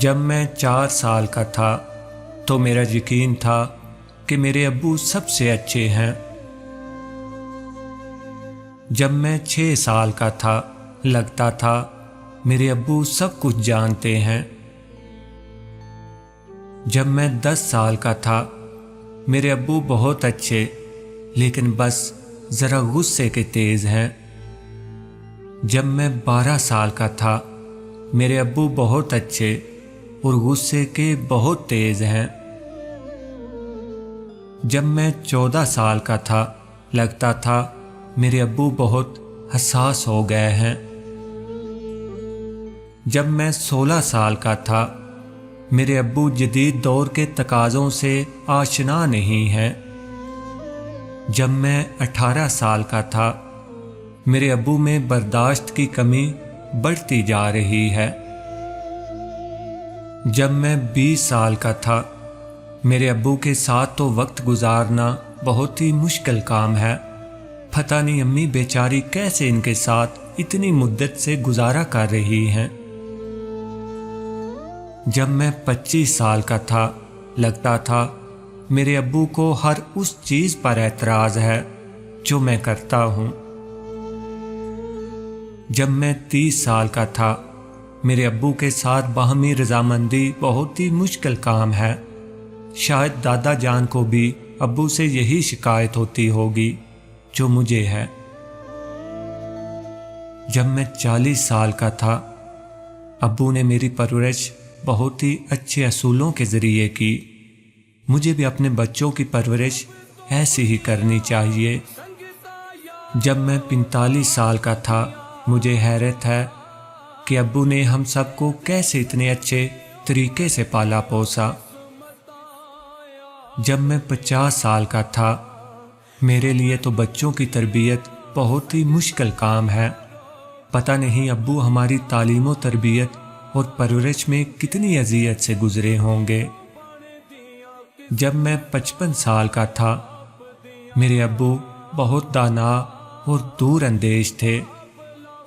جب میں 4 سال کا تھا تو میرا یقین تھا کہ میرے ابو سب سے اچھے ہیں۔ جب میں 6 سال کا تھا لگتا تھا میرے ابو سب کچھ جانتے ہیں۔ جب میں 10 سال کا تھا میرے ابو بہت اچھے لیکن بس ذرا غصے کے تیز ہیں۔ جب میں 12 سال کا تھا میرے ابو بہت اچھے اور غصے کے بہت تیز ہیں۔ جب میں 14 سال کا تھا لگتا تھا میرے ابو بہت حساس ہو گئے ہیں۔ جب میں 16 سال کا تھا میرے ابو جدید دور کے تقاضوں سے آشنا نہیں ہیں۔ جب میں 18 سال کا تھا میرے ابو میں برداشت کی کمی بڑھتی جا رہی ہے۔ جب میں 20 سال کا تھا میرے ابو کے ساتھ تو وقت گزارنا بہت ہی مشکل کام ہے۔ پتہ نہیں امی بیچاری کیسے ان کے ساتھ اتنی مدت سے گزارا کر رہی ہیں۔ جب میں 25 سال کا تھا لگتا تھا میرے ابو کو ہر اس چیز پر اعتراض ہے جو میں کرتا ہوں۔ جب میں 30 سال کا تھا میرے ابو کے ساتھ باہمی رضامندی بہت ہی مشکل کام ہے۔ شاید دادا جان کو بھی ابو سے یہی شکایت ہوتی ہوگی جو مجھے ہے۔ جب میں 40 سال کا تھا ابو نے میری پرورش بہت ہی اچھے اصولوں کے ذریعے کی۔ مجھے بھی اپنے بچوں کی پرورش ایسی ہی کرنی چاہیے۔ جب میں 45 سال کا تھا مجھے حیرت ہے کہ ابو نے ہم سب کو کیسے اتنے اچھے طریقے سے پالا پوسا۔ جب میں 50 سال کا تھا میرے لیے تو بچوں کی تربیت بہت ہی مشکل کام ہے۔ پتہ نہیں ابو ہماری تعلیم و تربیت اور پرورش میں کتنی اذیت سے گزرے ہوں گے۔ جب میں 55 سال کا تھا میرے ابو بہت دانا اور دور اندیش تھے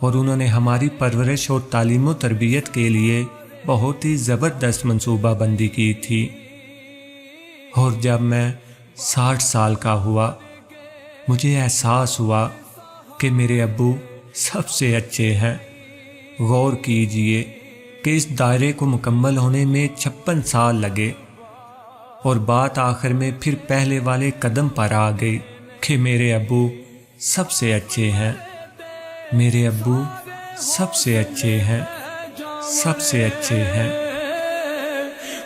اور انہوں نے ہماری پرورش اور تعلیم و تربیت کے لیے بہت ہی زبردست منصوبہ بندی کی تھی۔ اور جب میں 60 سال کا ہوا مجھے احساس ہوا کہ میرے ابو سب سے اچھے ہیں۔ غور کیجئے کہ اس دائرے کو مکمل ہونے میں 56 سال لگے اور بات آخر میں پھر پہلے والے قدم پر آ گئی کہ میرے ابو سب سے اچھے ہیں۔ میرے ابو سب سے اچھے ہیں، سب سے اچھے ہیں۔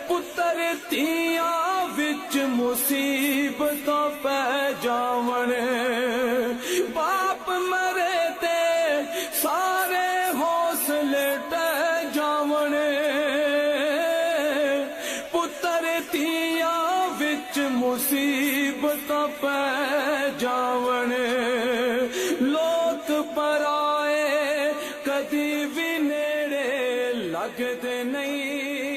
پتر تیاں وچ مصیبتاں پہ جاون، باپ مرے تے سارے حوصلے ٹہ جاون، پتر تیاں وچ مصیبتاں پہ جاون، لوت پرائے کدی بھی نیڑے لگدے نہیں۔